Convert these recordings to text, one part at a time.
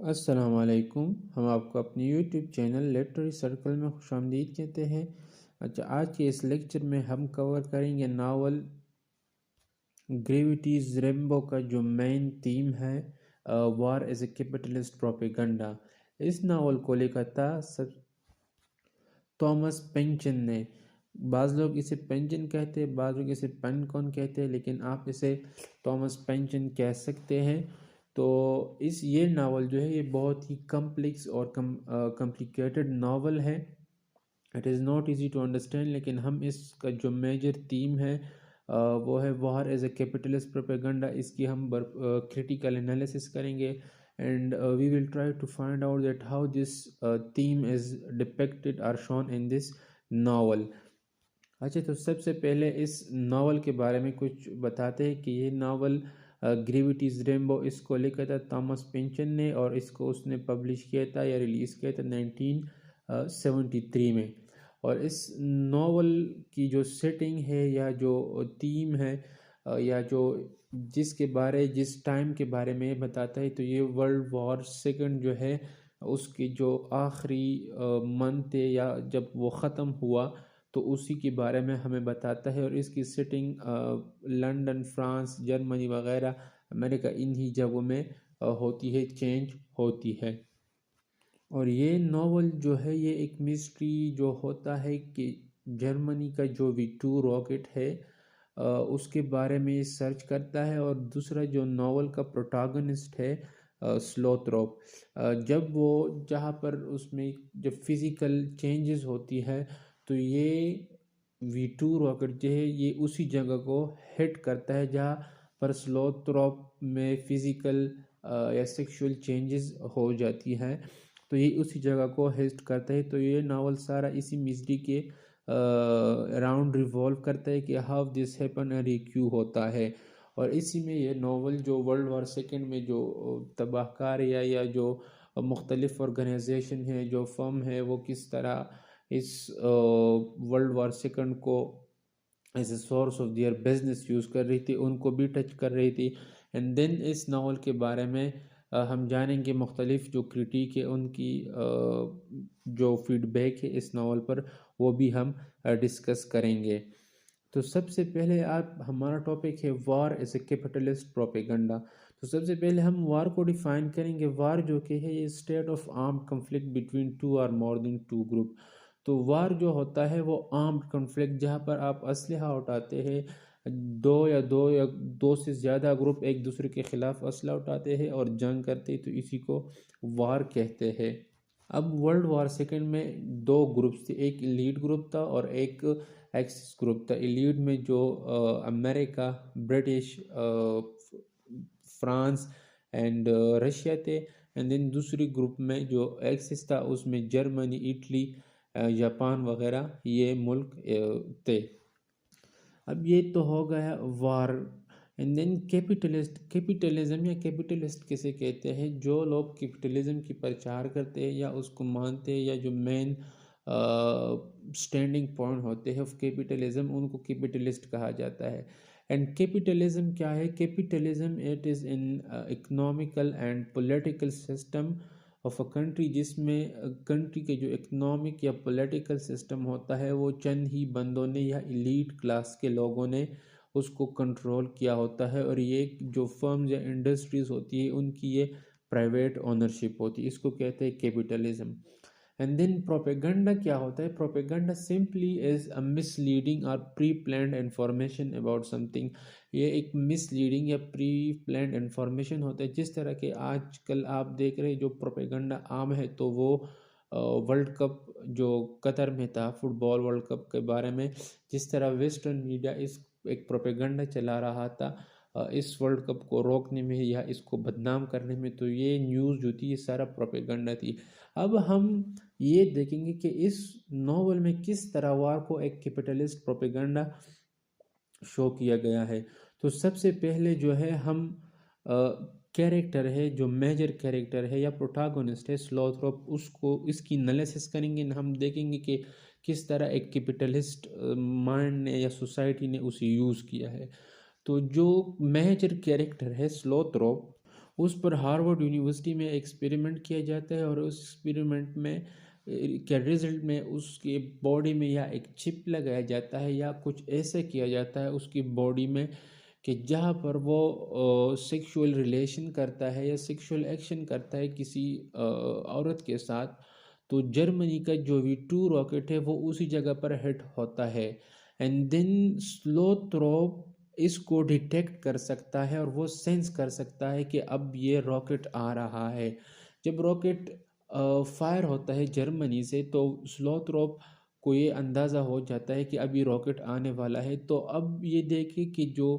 अस्सलाम वालेकुम। हम आपको अपनी यूट्यूब चैनल लिटरेरी सर्कल में खुशामदीद कहते हैं। अच्छा, आज के इस लेक्चर में हम कवर करेंगे नावल ग्रेविटीज रेम्बो का जो मेन थीम है, war as a capitalist propaganda. इस नावल को लिखा था सब थॉमस पेंचन ने। बाज़ लोग इसे पेंचन कहते हैं, बाज़ लोग इसे पेनकॉन कहते हैं, लेकिन आप इसे थॉमस पेंचन कह सकते हैं। तो ये नावल जो है ये बहुत ही कम्प्लेक्स और कम्प्लिकेटेड नावल है। It is not easy to understand, लेकिन हम इसका जो मेजर थीम है वो है war as a capitalist propaganda. इसकी हम क्रिटिकल एनालिसिस करेंगे and we will try to find out that how this theme is depicted or shown in this novel. अच्छा, तो सबसे पहले इस नावल के बारे में कुछ बताते हैं कि ये नावल ग्रेविटीज रेम्बो इसको लिखा था थॉमस पिंचन ने, और इसको उसने पब्लिश किया था या रिलीज़ किया था 1973 में। और इस नावल की जो सेटिंग है या जो थीम है या जो जिस टाइम के बारे में बताता है, तो ये वर्ल्ड वॉर सेकंड जो है उसकी जो आखिरी मंथ है या जब वो ख़त्म हुआ, तो उसी के बारे में हमें बताता है। और इसकी सेटिंग लंदन, फ्रांस, जर्मनी वगैरह, अमेरिका, इन्हीं जगहों में होती है, चेंज होती है। और ये नावल जो है ये एक मिस्ट्री जो होता है कि जर्मनी का जो V2 रॉकेट है उसके बारे में सर्च करता है। और दूसरा जो नावल का प्रोटैगनिस्ट है स्लोथ्रोप, जब वो जहाँ पर उसमें जब फिज़िकल चेंजेस होती है, तो ये V2 रॉकेट जो है ये उसी जगह को हिट करता है जहाँ पर स्लोथ्रोप में फिज़िकल या सेक्सुअल चेंजेस हो जाती है, तो ये उसी जगह को हिट करता है। तो ये नावल सारा इसी मिस्ट्री के अराउंड रिवॉल्व करता है कि हाउ दिस हैपन और ये क्यों होता है। और इसी में ये नावल जो वर्ल्ड वॉर सेकेंड में जो तबाहकार या जो मुख्तलिफ ऑर्गेनाइजेशन है, जो फर्म है, वो किस तरह इस वर्ल्ड वॉर सेकेंड को as a source of their business use कर रही थी, उनको भी टच कर रही थी। एंड देन इस नावल के बारे में हम जानेंगे मुख्तलिफ जो क्रिटिक है उनकी जो फीडबैक है इस नावल पर, वो भी हम डिस्कस करेंगे। तो सबसे पहले आप हमारा टॉपिक है war as a capitalist propaganda. तो सबसे पहले हम वार को डिफाइन करेंगे। वार जो कि है ये state of arm conflict between two और मोर देन टू ग्रुप। तो वार जो होता है वो आर्म्ड कन्फ्लिक्ट, जहाँ पर आप असलहा उठाते हैं, दो से ज़्यादा ग्रुप एक दूसरे के खिलाफ असला उठाते हैं और जंग करते हैं, तो इसी को वार कहते हैं। अब वर्ल्ड वार सेकेंड में दो ग्रुप्स थे, एक लीड ग्रुप था और एक एक्सिस ग्रुप था। लीड में जो America, British, France and Russia थे। एंड देन दूसरी ग्रुप में जो एक्सिस था उसमें जर्मनी, इटली, जापान वगैरह ये मुल्क थे। अब ये तो हो गया वार। एंड देन कैपिटलिज्म या कैपिटलिस्ट किसे कहते हैं? जो लोग कैपिटलिज्म की प्रचार करते हैं या उसको मानते हैं, या जो मेन स्टैंडिंग पॉइंट होते हैं ऑफ कैपिटलिज्म, उनको कैपिटलिस्ट कहा जाता है। एंड कैपिटलिज्म क्या है? Capitalism it is in economical and political system of a country, जिसमें कंट्री के जो इकोनॉमिक या पॉलिटिकल सिस्टम होता है वो चंद ही बंदों ने या एलीट क्लास के लोगों ने उसको कंट्रोल किया होता है। और ये जो फर्म्स या इंडस्ट्रीज होती है उनकी ये प्राइवेट ओनरशिप होती है, इसको कहते हैं कैपिटलिज्म। एंड देन प्रोपेगेंडा क्या होता है? Propaganda simply is a misleading और pre planned information about something. ये एक मिसलीडिंग या प्री प्लान्ड इंफॉर्मेशन होता है। जिस तरह के आजकल आप देख रहे हैं जो प्रोपेगेंडा आम है, तो वो वर्ल्ड कप जो कतर में था, फुटबॉल वर्ल्ड कप के बारे में, जिस तरह वेस्टर्न मीडिया इस एक प्रोपेगेंडा चला रहा था इस वर्ल्ड कप को रोकने में या इसको बदनाम करने में, तो ये न्यूज़ जो थी ये सारा प्रोपेगेंडा थी। अब हम ये देखेंगे कि इस नॉवल में किस तरह वार को एक कैपिटलिस्ट प्रोपेगेंडा शो किया गया है। तो सबसे पहले जो है हम कैरेक्टर है, जो मेजर कैरेक्टर है या प्रोटैगनिस्ट है स्लोथ्रोप, उसको इसकी एनालिसिस करेंगे। हम देखेंगे कि किस तरह एक कैपिटलिस्ट माइंड ने या सोसाइटी ने उसे यूज़ किया है। तो जो मेजर कैरेक्टर है स्लोथ्रोप, उस पर हार्वर्ड यूनिवर्सिटी में एक्सपेरिमेंट किया जाता है और उस एक्सपेरिमेंट में के रिजल्ट में उसके बॉडी में या एक चिप लगाया जाता है या कुछ ऐसे किया जाता है उसकी बॉडी में कि जहाँ पर वो सेक्सुअल रिलेशन करता है या सेक्सुअल एक्शन करता है किसी औरत के साथ, तो जर्मनी का जो V2 रॉकेट है वो उसी जगह पर हिट होता है। एंड देन स्लोथ्रोप इसको डिटेक्ट कर सकता है और वो सेंस कर सकता है कि अब ये रॉकेट आ रहा है। जब रॉकेट फायर होता है जर्मनी से तो स्लोथ्रोप को ये अंदाज़ा हो जाता है कि अभी रॉकेट आने वाला है। तो अब ये देखें कि जो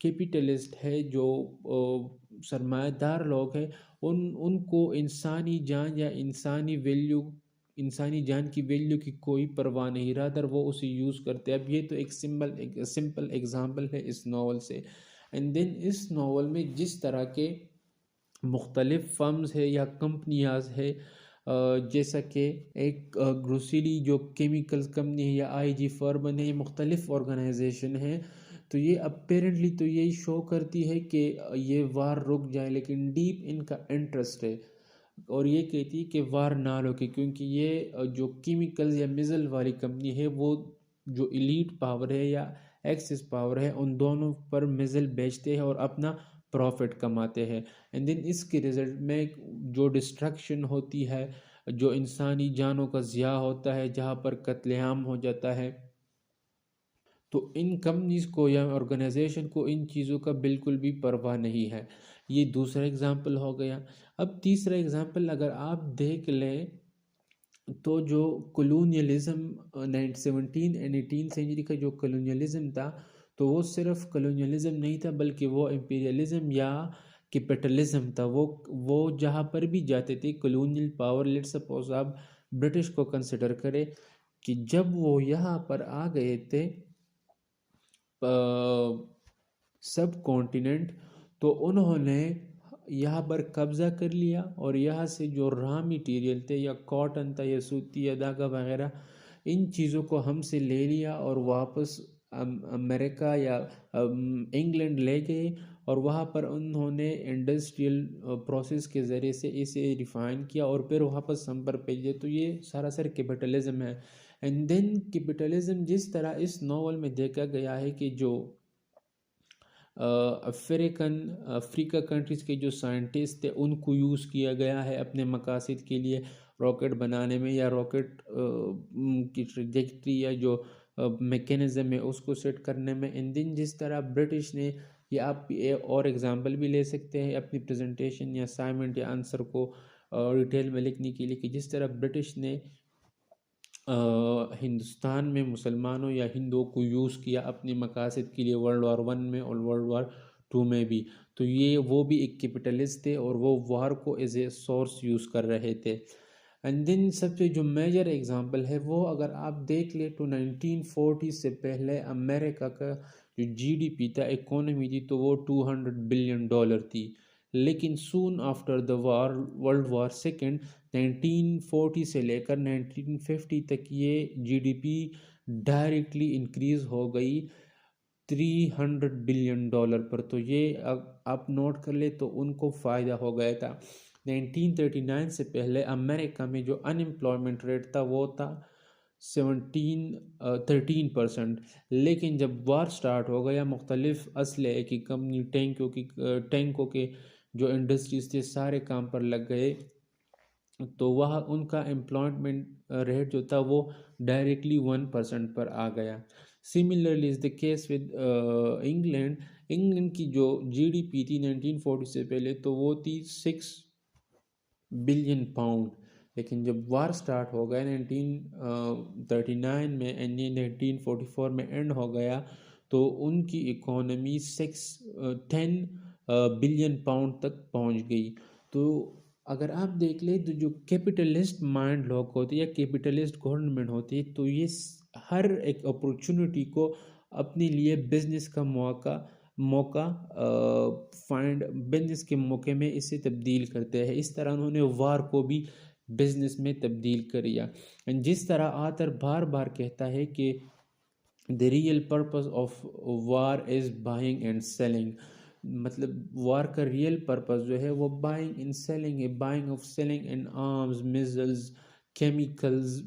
कैपिटलिस्ट है, जो सरमायादार लोग हैं, उनको इंसानी जान या इंसानी जान की वैल्यू की कोई परवाह नहीं, रादर वो उसे यूज़ करते हैं। अब ये तो एक सिंपल एग्जांपल है इस नावल से। एंड देन इस नावल में जिस तरह के मुख्तलिफ फर्म्स है या कंपनियाज है, जैसा कि एक ग्रोसिली जो केमिकल्स कंपनी है या IG फर्मन है, ये मुख्तलिफ ऑर्गेनाइजेशन है। तो ये अपेरेंटली तो यही शो करती है कि ये वार रुक जाए, लेकिन डीप इनका इंटरेस्ट है और ये कहती है कि वार ना रुके, क्योंकि ये जो केमिकल्स या मिज़ल वाली कंपनी है वो जो इलीट पावर है या एक्सेस पावर है उन दोनों पर मिज़ल बेचते हैं और अपना प्रॉफिट कमाते हैं। एंड देन इसके रिजल्ट में जो डिस्ट्रक्शन होती है, जो इंसानी जानों का ज़िया होता है, जहाँ पर कत्लेआम हो जाता है, तो इन कंपनीज़ को या ऑर्गेनाइजेशन को इन चीज़ों का बिल्कुल भी परवाह नहीं है। ये दूसरा एग्जांपल हो गया। अब तीसरा एग्जांपल अगर आप देख लें तो जो कॉलोनियलिज्म 17 एंड 18 सेंचुरी का जो कॉलोनियलिज्म था, तो वो सिर्फ कॉलोनियलिज्म नहीं था बल्कि वो इम्पीरियलिज्म या कैपिटलिज्म था। वो जहाँ पर भी जाते थे कॉलोनियल पावर, लेट सपोज आप ब्रिटिश को कंसिडर करें कि जब वो यहाँ पर आ गए थे सब कॉन्टिनेंट, तो उन्होंने यहाँ पर कब्ज़ा कर लिया और यहाँ से जो रॉ मटेरियल थे या कॉटन था या सूती या धागा वगैरह, इन चीज़ों को हमसे ले लिया और वापस अमेरिका या इंग्लैंड ले गए और वहाँ पर उन्होंने इंडस्ट्रियल प्रोसेस के ज़रिए से इसे रिफ़ाइन किया और फिर वापस हम पर भेजे। तो ये सरासर कैपिटलिज्म है। एंड देन कैपिटलिज्म जिस तरह इस नावल में देखा गया है कि जो अफ्रीका कंट्रीज़ के जो साइंटिस्ट थे उनको यूज़ किया गया है अपने मकासद के लिए, रॉकेट बनाने में या रॉकेट की ट्रैजेक्टरी या जो मैकेनिज़्म है उसको सेट करने में। इन दिन जिस तरह ब्रिटिश ने, या आप और एग्जांपल भी ले सकते हैं अपनी प्रेजेंटेशन या असाइनमेंट या आंसर को डिटेल में लिखने के लिए, कि जिस तरह ब्रिटिश ने हिंदुस्तान में मुसलमानों या हिंदुओं को यूज़ किया अपने मकासद के लिए World War I में और World War II में भी। तो ये वो भी एक कैपिटलिस्ट थे और वो वार को एज ए सोर्स यूज़ कर रहे थे। एंड देन सबसे जो मेजर एग्जांपल है वो अगर आप देख ले तो 1940 से पहले अमेरिका का जो GDP था, इकोनॉमी थी, तो वो $200 बिलियन थी। लेकिन soon after the war, World War II, 1940 से लेकर 1950 तक ये GDP डायरेक्टली इंक्रीज़ हो गई $300 बिलियन पर। तो ये आप नोट कर ले तो उनको फ़ायदा हो गया था। 1939 से पहले अमेरिका में जो अनएम्प्लॉयमेंट रेट था वो था 13%। लेकिन जब वार स्टार्ट हो गया, मुख्तलिफ असलहे की कंपनी, टैंकों के जो इंडस्ट्रीज थे सारे काम पर लग गए, तो वह उनका एम्प्लॉयमेंट रेट जो था वो डायरेक्टली 1% पर आ गया। Similarly is the case with England की जो GDP थी 1940 से पहले तो वो थी £6 बिलियन। लेकिन जब वार स्टार्ट हो गया 1939 में एंड 1944 में एंड हो गया, तो उनकी इकोनॉमी 10 बिलियन पाउंड तक पहुंच गई। तो अगर आप देख ले तो जो कैपिटलिस्ट माइंड लोग होते हैं या कैपिटलिस्ट गवर्नमेंट होती है, तो ये हर एक अपॉर्चुनिटी को अपने लिए बिजनेस का मौका बिजनेस के मौके में इसे तब्दील करते हैं। इस तरह उन्होंने वार को भी बिजनेस में तब्दील कर दिया। जिस तरह आथर बार बार कहता है कि the real purpose of war is buying and selling, मतलब वार का रियल पर्पस जो है वो बाइंग एंड सेलिंग है, buying of selling and arms, missiles, chemicals,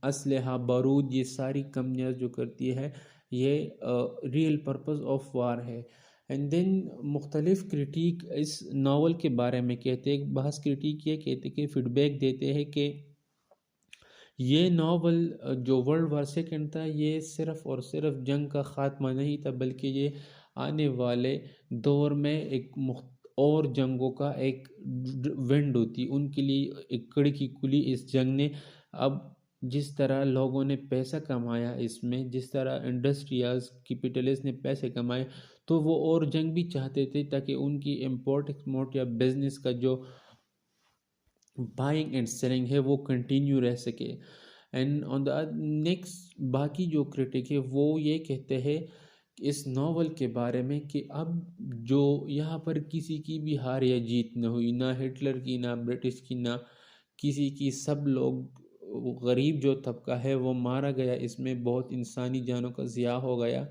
असलहा, बारूद, ये सारी कंपनियां जो करती है ये रियल पर्पस ऑफ वार है। एंड देन मुख्तलिफ क्रिटिक इस नावल के बारे में कहते हैं, बहस क्रिटिक ये कहते कि फीडबैक देते हैं कि ये नावल जो वर्ल्ड वार सेकेंड था ये सिर्फ़ और सिर्फ जंग का ख़ात्मा नहीं था, बल्कि ये आने वाले दौर में एक और जंगों का एक विंड होती उनके लिए एक कड़ी की कुली इस जंग ने। अब जिस तरह लोगों ने पैसा कमाया इसमें, जिस तरह इंडस्ट्रियाज कैपिटलिस्ट ने पैसे कमाए, तो वो और जंग भी चाहते थे ताकि उनकी इम्पोर्ट एक्सपोर्ट या बिजनेस का जो बाइंग एंड सेलिंग है वो कंटिन्यू रह सके। एंड ऑन द नेक्स्ट बाकी जो क्रिटिक है वो ये कहते हैं इस नावल के बारे में कि अब जो यहाँ पर किसी की भी हार या जीत न हुई, ना हिटलर की, ना ब्रिटिश की, ना किसी की, सब लोग, गरीब जो तबका है वो मारा गया, इसमें बहुत इंसानी जानों का ज़िया हो गया।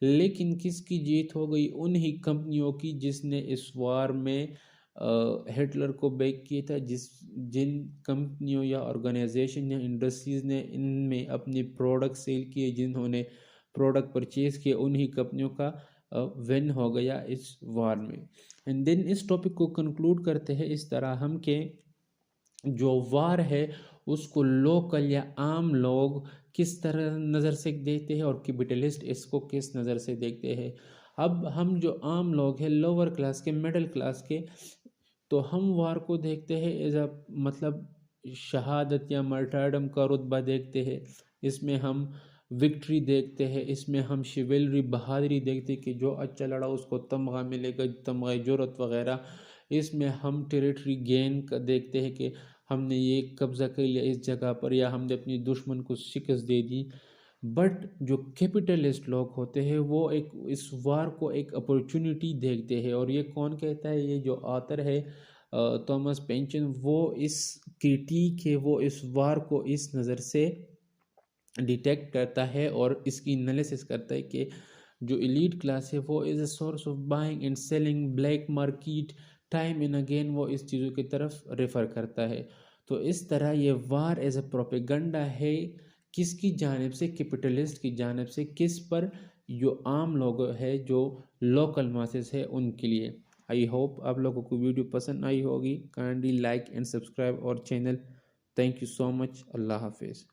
लेकिन किसकी जीत हो गई? उन्हीं कंपनियों की जिसने इस वार में हिटलर को बैक किया था, जिन कंपनियों या ऑर्गेनाइजेशन या इंडस्ट्रीज़ ने इनमें अपने प्रोडक्ट सेल किए, जिन्होंने प्रोडक्ट परचेज़ किए, उन्हीं कंपनियों का विन हो गया इस वार में। एंड देन इस टॉपिक को कंक्लूड करते हैं इस तरह हम के जो वार है उसको लोकल या आम लोग किस तरह नज़र से देखते हैं और कैपिटलिस्ट इसको किस नज़र से देखते हैं। अब हम जो आम लोग हैं, लोअर क्लास के, मिडिल क्लास के, तो हम वार को देखते हैं एज अ मतलब शहादत या मर्टारडम का रुतबा देखते हैं, इसमें हम विक्ट्री देखते हैं, इसमें हम शिवलरी, बहादुरी देखते हैं कि जो अच्छा लड़ा उसको तमगा मिलेगा, तमगा जुरत वगैरह। इसमें हम टेरिटरी गेन का देखते हैं कि हमने ये कब्ज़ा कर लिया इस जगह पर, या हमने अपनी दुश्मन को शिकस्त दे दी। बट जो कैपिटलिस्ट लोग होते हैं वो एक इस वार को एक अपॉर्चुनिटी देखते हैं, और ये कौन कहता है? ये जो ऑथर है थॉमस पेंचन, वो इस क्रिटिक है, वो इस वार को इस नज़र से डिटेक्ट करता है और इसकी एनालिसिस करता है कि जो एलीट क्लास है वो is a source of buying and selling, black market, time and again वो इस चीज़ों की तरफ रेफ़र करता है। तो इस तरह ये वार एज अ प्रोपेगंडा है, किसकी जानिब से? कैपिटलिस्ट की जानिब से। किस पर? जो आम लोग है, जो लोकल मासेस है, उनके लिए। आई होप आप लोगों को वीडियो पसंद आई होगी। काइंडली लाइक एंड सब्सक्राइब और channel. Thank you so much. अल्लाह हाफिज़।